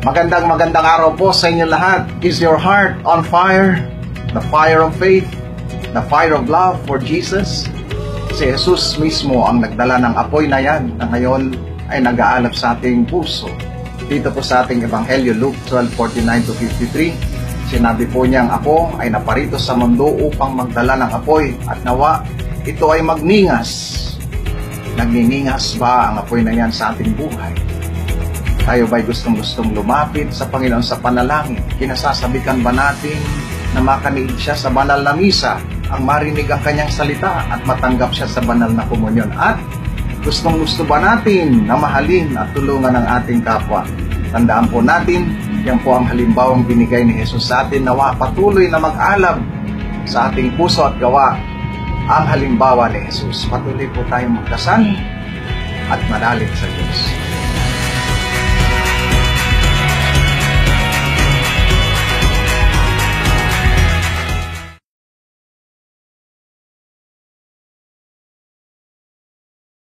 Magandang araw po sa inyo lahat. Is your heart on fire? The fire of faith? The fire of love for Jesus? Si Jesus mismo ang nagdala ng apoy na yan na ngayon ay nag-aalab sa ating puso. Dito po sa ating Ebanghelyo, Luke 12:49-53, sinabi po niyang ako ay naparito sa mundo upang magdala ng apoy at nawa ito ay magningas. Nagningas ba ang apoy na yan sa ating buhay? Tayo ba'y gustong-gustong lumapit sa Panginoon sa panalangin? Kinasasabikan ba natin na makaniig siya sa banal na misa, ang marinig ang kanyang salita at matanggap siya sa banal na komunyon? At gustong-gusto ba natin na mahalin at tulungan ang ating kapwa? Tandaan po natin, yan po ang halimbawang binigay ni Jesus sa atin, nawa patuloy na mag-alab sa ating puso at gawa ang halimbawa ni Jesus. Patuloy po tayong magdasal at manalig sa Diyos.